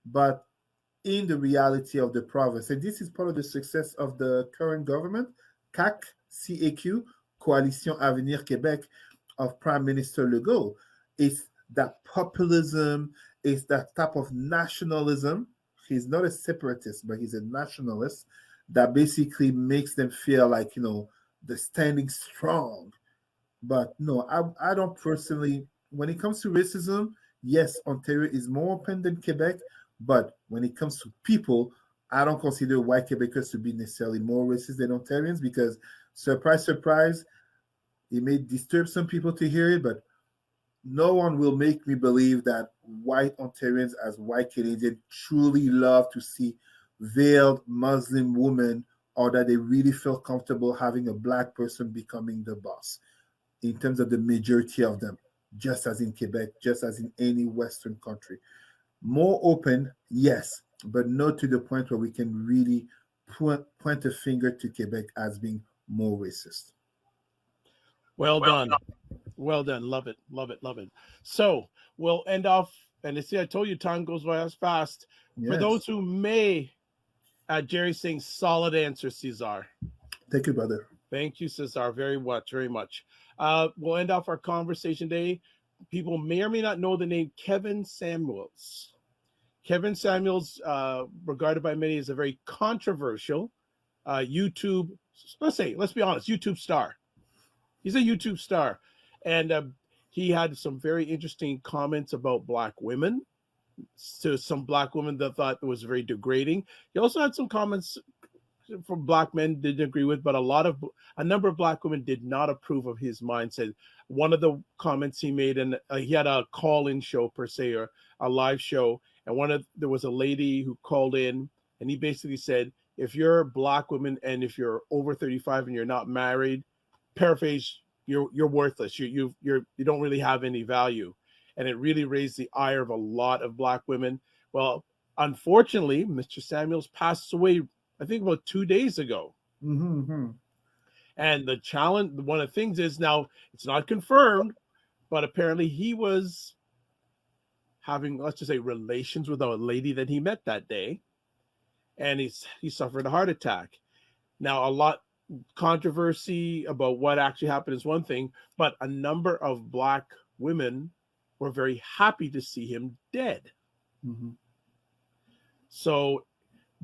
But in the reality of the province, and this is part of the success of the current government, CAQ, Coalition Avenir Québec, of Prime Minister Legault, is that populism, is that type of nationalism. He's not a separatist, but he's a nationalist that basically makes them feel like, they're standing strong. But no, I don't personally, when it comes to racism, yes, Ontario is more open than Quebec, but when it comes to people, I don't consider white Quebecers to be necessarily more racist than Ontarians because, surprise, surprise, it may disturb some people to hear it, but no one will make me believe that white Ontarians, as white Canadians, truly love to see veiled Muslim women, or that they really feel comfortable having a black person becoming the boss, in terms of the majority of them, just as in Quebec, just as in any Western country. More open, yes, but not to the point where we can really point a finger to Quebec as being more racist. Well done. Well done. Love it. Love it. Love it. So we'll end off. And I see, I told you time goes by as fast. For Yes. those who may, Jerry saying solid answer, Cesar. Thank you, brother. Thank you, Cesar, very much, very much. We'll end off our conversation today. People may or may not know the name Kevin Samuels. Kevin Samuels, regarded by many as a very controversial YouTube, let's be honest, YouTube star. He's a YouTube star. And he had some very interesting comments about Black women, to some Black women that thought it was very degrading. He also had some comments from Black men didn't agree with, but a number of Black women did not approve of his mindset. One of the comments he made, and he had a call-in show per se, or a live show, and there was a lady who called in, and he basically said, if you're Black woman and if you're over 35 and you're not married, paraphrase, you're worthless. You don't really have any value, and it really raised the ire of a lot of Black women. Well, unfortunately, Mr. Samuels passed away, I think, about 2 days ago. Mm-hmm. And the challenge, one of the things is, now it's not confirmed, but apparently he was having, let's just say, relations with a lady that he met that day, and he suffered a heart attack. Now, a lot controversy about what actually happened is one thing, but a number of Black women were very happy to see him dead. Mm-hmm. So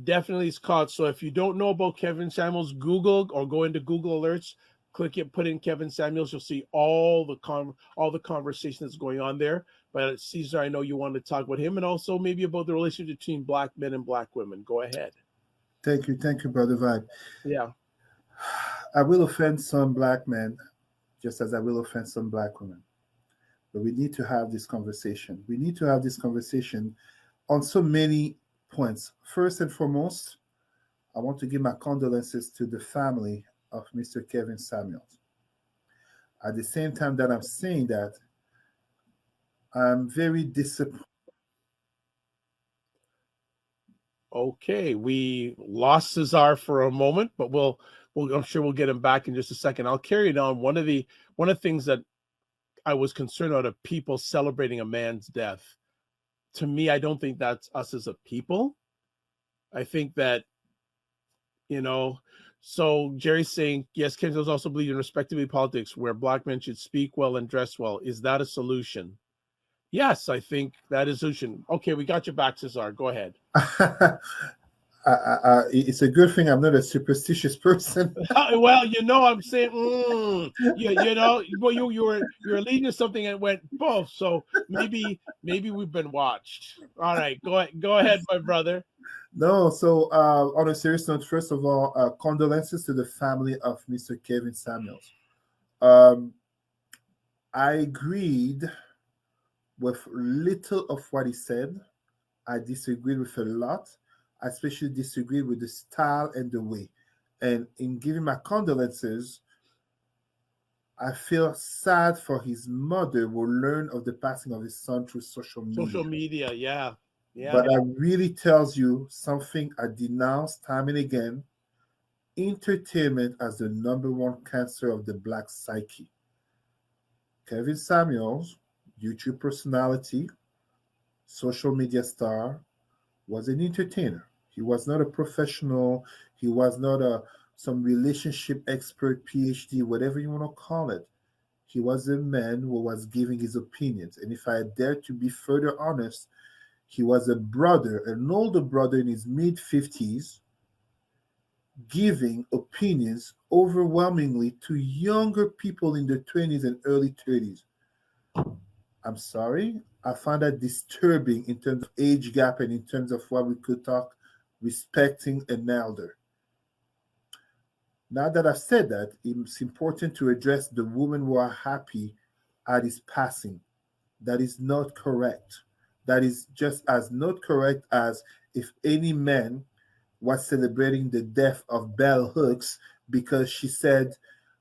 definitely it's caught. So if you don't know about Kevin Samuels, Google or go into Google Alerts, click it, put in Kevin Samuels, you'll see all the conversation that's going on there. But Cesar, I know you want to talk about him and also maybe about the relationship between Black men and Black women. Go ahead. Thank you, Brother Vibe. Yeah. I will offend some Black men, just as I will offend some Black women. But we need to have this conversation. We need to have this conversation on so many points. First and foremost, I want to give my condolences to the family of Mr. Kevin Samuels. At the same time that I'm saying that, I'm very disappointed. Okay, we lost Cesar for a moment, but I'm sure we'll get him back in just a second. I'll carry it on. One of the things that I was concerned about of people celebrating a man's death. To me, I don't think that's us as a people. I think that, so Jerry's saying, yes, Kensington also believe in respectability politics where Black men should speak well and dress well. Is that a solution? Yes, I think that is a solution. Okay, we got you back, Cesar. Go ahead. It's a good thing I'm not a superstitious person. Well, I'm saying, well, you were leading to something and went both. So maybe we've been watched. All right, go ahead, my brother. No, so on a serious note, first of all, condolences to the family of Mr. Kevin Samuels. I agreed with little of what he said. I disagreed with a lot. I especially disagreed with the style and the way. And in giving my condolences, I feel sad for his mother who learned of the passing of his son through social media. Social media, yeah. But that really tells you something I denounce time and again. Entertainment as the number one cancer of the Black psyche. Kevin Samuels, YouTube personality, social media star, was an entertainer. He was not a professional. He was not some relationship expert, PhD, whatever you want to call it. He was a man who was giving his opinions. And if I dare to be further honest, he was a brother, an older brother in his mid-50s, giving opinions overwhelmingly to younger people in their 20s and early 30s. I'm sorry, I find that disturbing in terms of age gap and in terms of what we could talk respecting an elder. Now that I've said that, it's important to address the women who are happy at his passing. That is not correct. That is just as not correct as if any man was celebrating the death of Bell Hooks because she said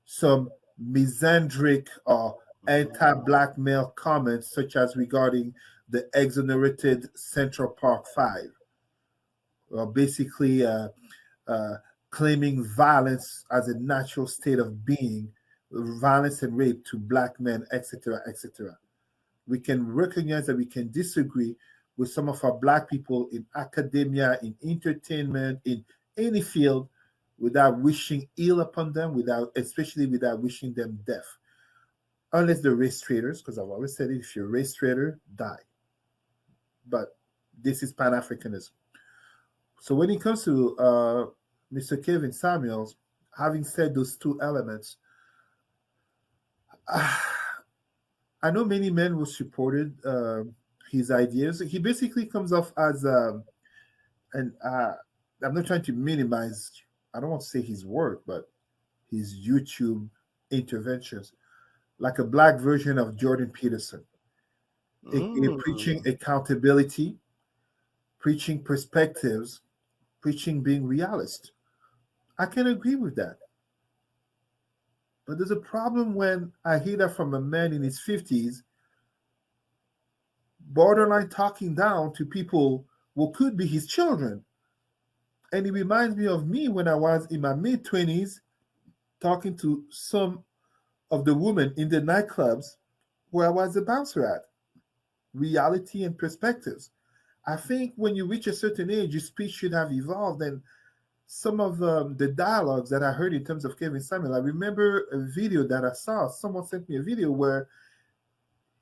some misandric or anti-black male comments, such as regarding the exonerated Central Park Five, or basically claiming violence as a natural state of being, violence and rape to black men, etc., etc. We can recognize that we can disagree with some of our black people in academia, in entertainment, in any field, without wishing ill upon them, especially without wishing them death. Unless they're race traitors, because I've always said if you're a race traitor, die. But This is Pan-Africanism. So when it comes to Mr. Kevin Samuels, having said those two elements, I know many men who supported his ideas. He basically comes off as, and I'm not trying to minimize, I don't want to say his work, but his YouTube interventions, like a black version of Jordan Peterson, preaching accountability, preaching perspectives, preaching being realist. I can agree with that. But there's a problem when I hear that from a man in his 50s, borderline talking down to people who could be his children. And it reminds me of me when I was in my mid 20s, talking to some of the women in the nightclubs where I was a bouncer at. Reality and perspectives. I think when you reach a certain age, your speech should have evolved. And some of the dialogues that I heard in terms of Kevin Samuel, I remember a video that I saw. Someone sent me a video where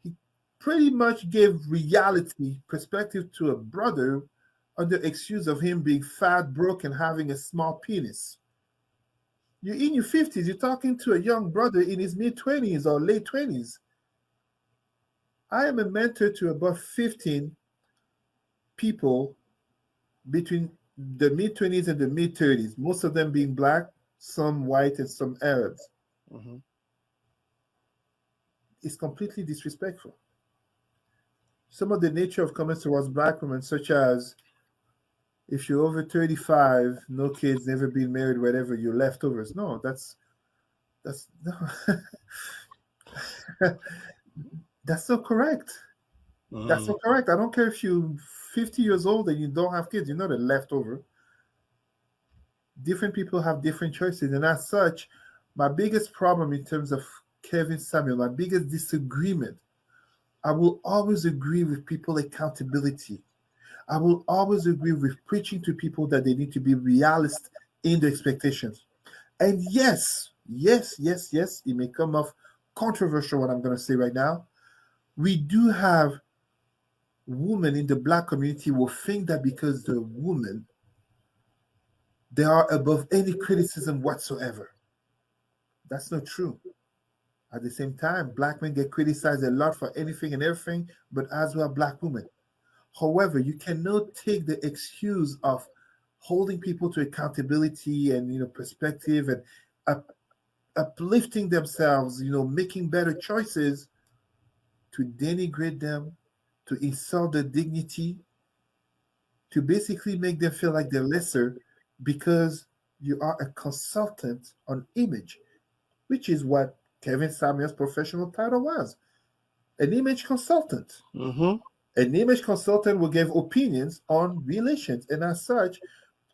he pretty much gave reality perspective to a brother under excuse of him being fat, broke, and having a small penis. You're in your 50s, you're talking to a young brother in his mid 20s or late 20s. I am a mentor to about 15 people between the mid 20s and the mid 30s, most of them being black, some white, and some Arabs. Mm-hmm. It's completely disrespectful. Some of the nature of comments towards black women, such as if you're over 35, no kids, never been married, whatever, you're leftovers. No, that's no. That's not correct. That's not correct. I don't care if you're 50 years old and you don't have kids, you're not a leftover. Different people have different choices. And as such, my biggest problem in terms of Kevin Samuel, my biggest disagreement, I will always agree with people accountability. I will always agree with preaching to people that they need to be realist in their expectations. And yes, it may come off controversial what I'm going to say right now. We do have women in the black community who think that because they're women, they are above any criticism whatsoever. That's not true. At the same time, black men get criticized a lot for anything and everything, but as well black women. However, you cannot take the excuse of holding people to accountability and perspective and uplifting themselves, making better choices, to denigrate them, to insult their dignity, to basically make them feel like they're lesser because you are a consultant on image, which is what Kevin Samuel's professional title was, an image consultant. Mm-hmm. An image consultant will give opinions on relations. And as such,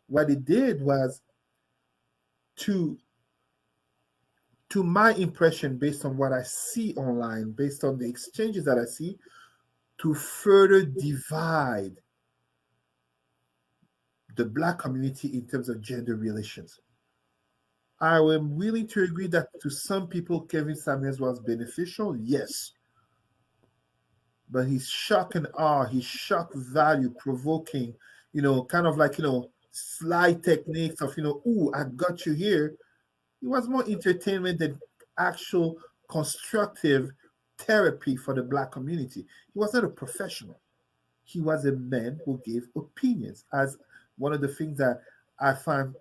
what it did was to my impression, based on what I see online, based on the exchanges that I see, to further divide the black community in terms of gender relations. I am willing to agree that to some people, Kevin Samuels was beneficial, yes. But his shock and awe, his shock value provoking, kind of like, sly techniques of, ooh, I got you here. It was more entertainment than actual constructive therapy for the black community. He was not a professional. He was a man who gave opinions. As one of the things that I find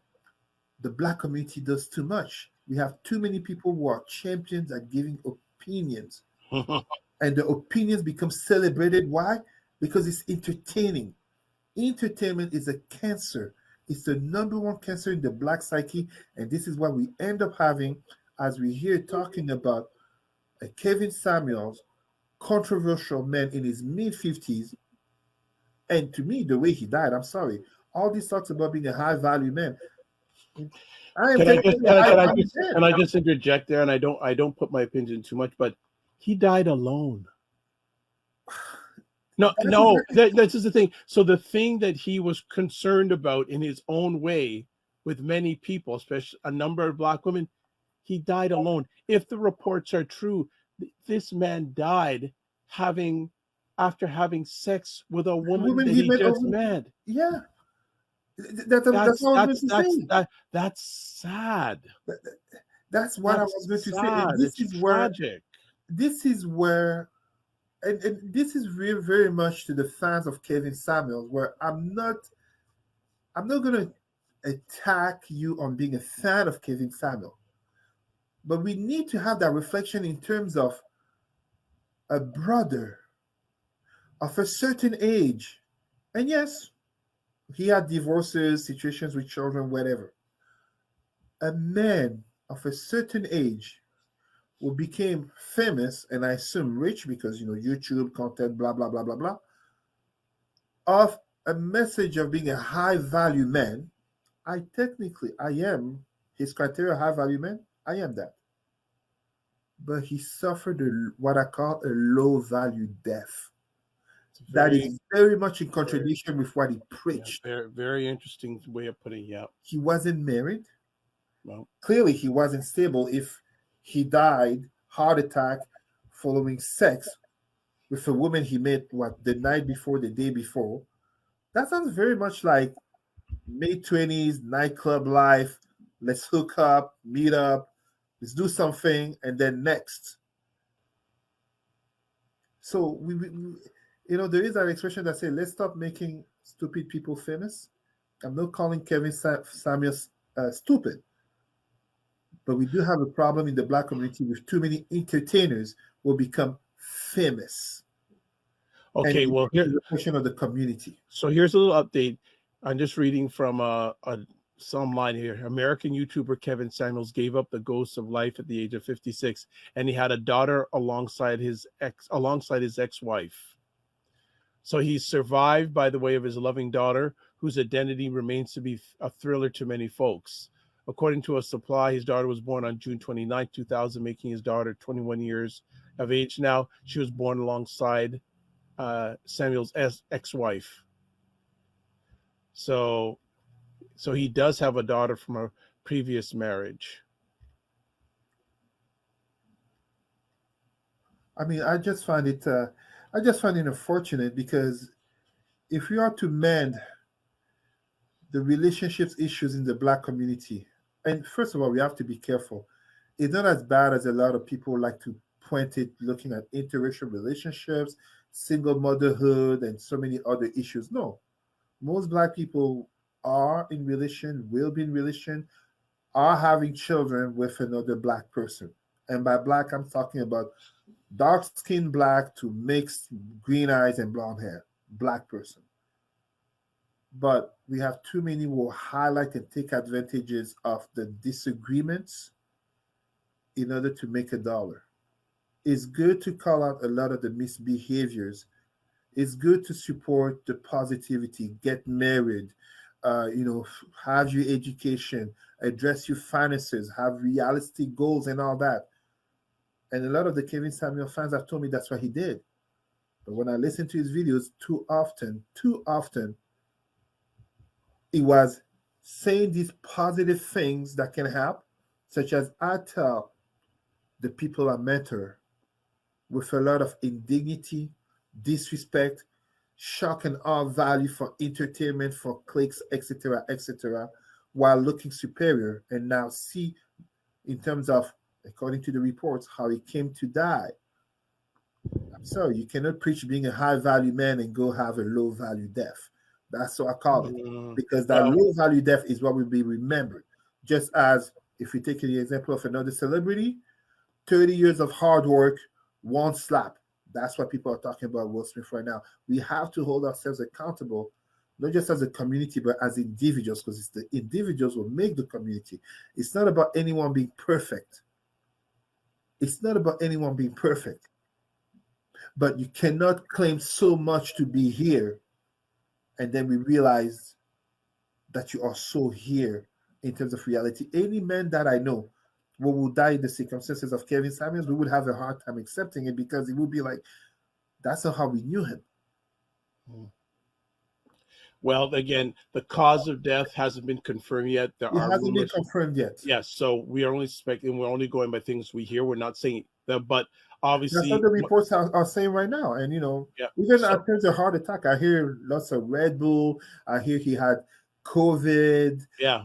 the black community does too much. We have too many people who are champions at giving opinions. And the opinions become celebrated. Why? Because it's entertaining. Entertainment is a cancer. It's the number one cancer in the black psyche. And this is what we end up having as we hear talking about a Kevin Samuels, controversial man in his mid-50s. And to me, the way he died, I'm sorry, all these talks about being a high-value man. Can I just interject there? And I don't put my opinion too much, but he died alone. No, this is the thing. So the thing that he was concerned about in his own way with many people, especially a number of black women, he died alone. If the reports are true, this man died having after having sex with a woman Women that he he met just over. met. Yeah, that's That's what I was going that's to that's say. that's sad. That's what I That's was going to say. And sad. It's tragic. this is where, and this is very, very much to the fans of Kevin Samuels, where I'm not going to attack you on being a fan of Kevin Samuel, but we need to have that reflection in terms of a brother of a certain age. And yes, he had divorces, situations with children, whatever. A man of a certain age who became famous and I assume rich because YouTube content, blah blah blah blah blah, of a message of being a high value man. I am his criteria high value man. I am that. But he suffered what I call a low value death. It's That very, is very much in very, contradiction with what he yeah, preached. very, very interesting way of putting it. Yeah. He wasn't married. Well, Clearly, he wasn't stable if he died heart attack following sex with a woman he met the night before, the day before. That sounds very much like mid 20s nightclub life. Let's hook up, meet up, let's do something, and then next. So there is an expression that says, "Let's stop making stupid people famous." I'm not calling Kevin Samuels stupid, but we do have a problem in the Black community with too many entertainers will become famous, and okay. it Well, is a question of the community. so here's a little update. I'm just reading from some line here. American YouTuber Kevin Samuels gave up the ghost of life at the age of 56, and he had a daughter alongside his ex-wife. So he's survived by the way of his loving daughter, whose identity remains to be a thriller to many folks. According to a supply, his daughter was born on June 29, 2000, making his daughter 21 years of age now. She was born alongside Samuel's ex-wife. So he does have a daughter from a previous marriage. I mean, I just find it unfortunate because if we are to mend the relationships issues in the Black community, and first of all, we have to be careful. It's not as bad as a lot of people like to point it, looking at interracial relationships, single motherhood, and so many other issues. No, most Black people are in relation, will be in relation, are having children with another Black person. And by Black, I'm talking about dark skinned Black to mixed green eyes and blonde hair, Black person. But we have too many who will highlight and take advantages of the disagreements in order to make a dollar. It's good to call out a lot of the misbehaviors. It's good to support the positivity, get married, have your education, address your finances, have realistic goals and all that. And a lot of the Kevin Samuel fans have told me that's what he did. But when I listen to his videos, too often, he was saying these positive things that can help, such as I tell the people I mentor with a lot of indignity, disrespect, shock and awe value for entertainment, for clicks, etc., while looking superior, and now see in terms of, according to the reports, how he came to die. I'm sorry, you cannot preach being a high value man and go have a low value death. That's what I call it. Because that Well, low value death is what will be remembered. Just as if we take the example of another celebrity, 30 years of hard work, one slap. That's what people are talking about Will Smith right now. We have to hold ourselves accountable, not just as a community, but as individuals, because it's the individuals who make the community. It's not about anyone being perfect. It's not about anyone being perfect. But you cannot claim so much to be here, and then we realize that you are so here in terms of reality. Any man that I know who will die in the circumstances of Kevin Samuels, we would have a hard time accepting it because it would be like, that's not how we knew him. Well, again, the cause of death hasn't been confirmed yet. There It are hasn't been rumors. confirmed yet. Yes, so we are only suspecting. We're only going by things we hear. We're not saying that, but That's what obviously, the reports are saying right now. And yeah. even So after the heart attack, I hear lots of Red Bull. I hear he had COVID, yeah,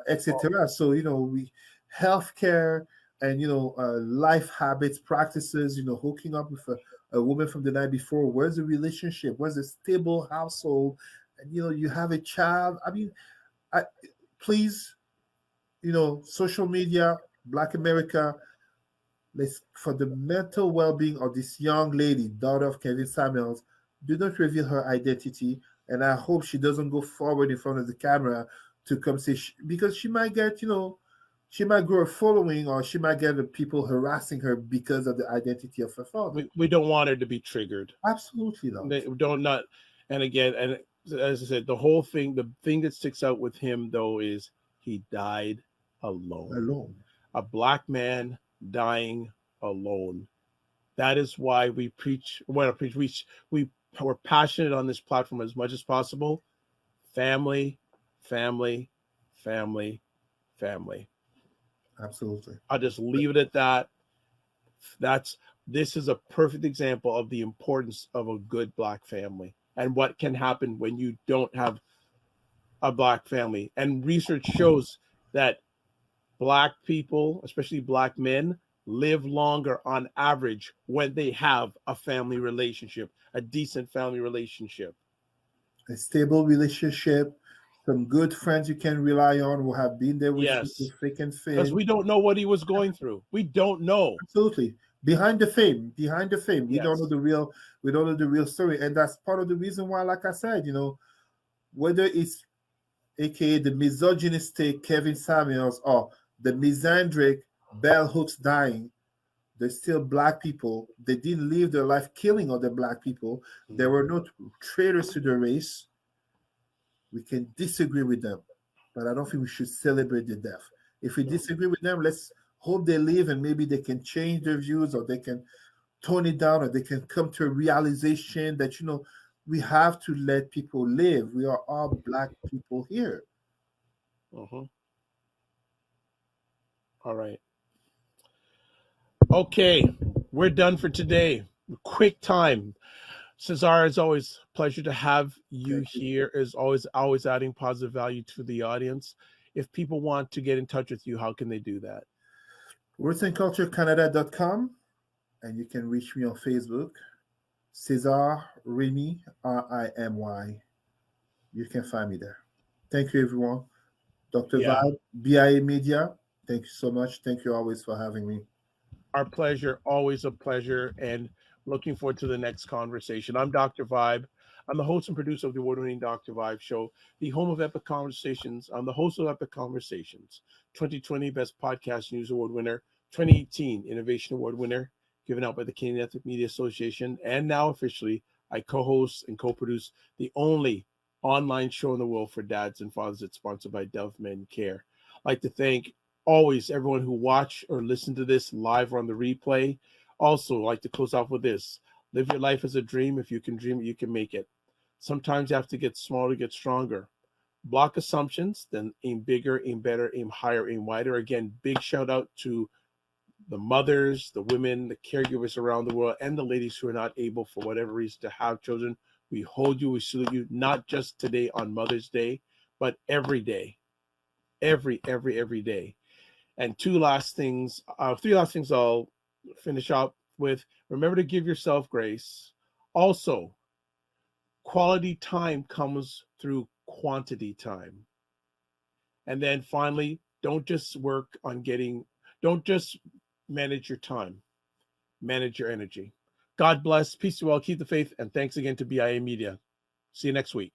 etc. So we healthcare and life habits, practices. Hooking up with a woman from the night before. Where's the relationship? Where's a stable household? And you have a child. I mean, I please, social media, Black America. Let's, for the mental well-being of this young lady, daughter of Kevin Samuels, do not reveal her identity. And I hope she doesn't go forward in front of the camera to come say, because she might get, she might grow a following, or she might get the people harassing her because of the identity of her father. we don't want her to be triggered. Absolutely not. They don't not, and again, and as I said, the thing that sticks out with him though is he died alone. Alone. A Black man dying alone. That is why we preach. Well, we're passionate on this platform as much as possible. Family, family, family, family. Absolutely. I'll just leave it at that. This is a perfect example of the importance of a good Black family and what can happen when you don't have a Black family. And research shows that Black people, especially Black men, live longer on average when they have a family relationship, a decent family relationship. A stable relationship, some good friends you can rely on who have been there with you through Yes, thick and because thin. we don't know what he was going through. We don't know. Absolutely. Behind the fame, we don't know Yes. the real story. And that's part of the reason why, like I said, whether it's aka the misogynistic Kevin Samuels or the misandric Bell Hooks dying, there's still Black people. They didn't live their life killing other Black people. There were no traitors to the race. We can disagree with them, but I don't think we should celebrate the death. If we disagree with them, let's hope they live and maybe they can change their views, or they can tone it down, or they can come to a realization that we have to let people live. We are all Black people here. Uh-huh. All right. Okay, we're done for today. Quick time. Cesar, as always, pleasure to have you Thank you. here. As always adding positive value to the audience. If people want to get in touch with you, how can they do that? RootsandCultureCanada.com, and you can reach me on Facebook, Cesar Remy, Rimy. You can find me there. Thank you, everyone. Dr. Yeah, Vibe, BIA Media, thank you so much. Thank you always for having me. our pleasure, always a pleasure, and looking forward to the next conversation. I'm Dr. Vibe. I'm the host and producer of the award-winning Dr. Vibe Show, the home of Epic Conversations. I'm the host of Epic Conversations, 2020 Best Podcast News Award winner, 2018 Innovation Award winner, given out by the Canadian Ethnic Media Association, and now officially, I co-host and co-produce the only online show in the world for dads and fathers that's sponsored by Dove Men Care. I'd like to thank always everyone who watch or listen to this live or on the replay. Also, like to close off with this: live your life as a dream. If you can dream it, you can make it. Sometimes you have to get smaller to get stronger. Block assumptions, then aim bigger, aim better, aim higher, aim wider. Again, big shout out to the mothers, the women, the caregivers around the world, and the ladies who are not able for whatever reason to have children. We hold you, we salute you, not just today on Mother's Day, but every day, every day. And three last things I'll finish up with. Remember to give yourself grace. Also, quality time comes through quantity time. And then finally, don't just manage your time, manage your energy. God bless, peace to all, keep the faith, and thanks again to BIA Media. See you next week.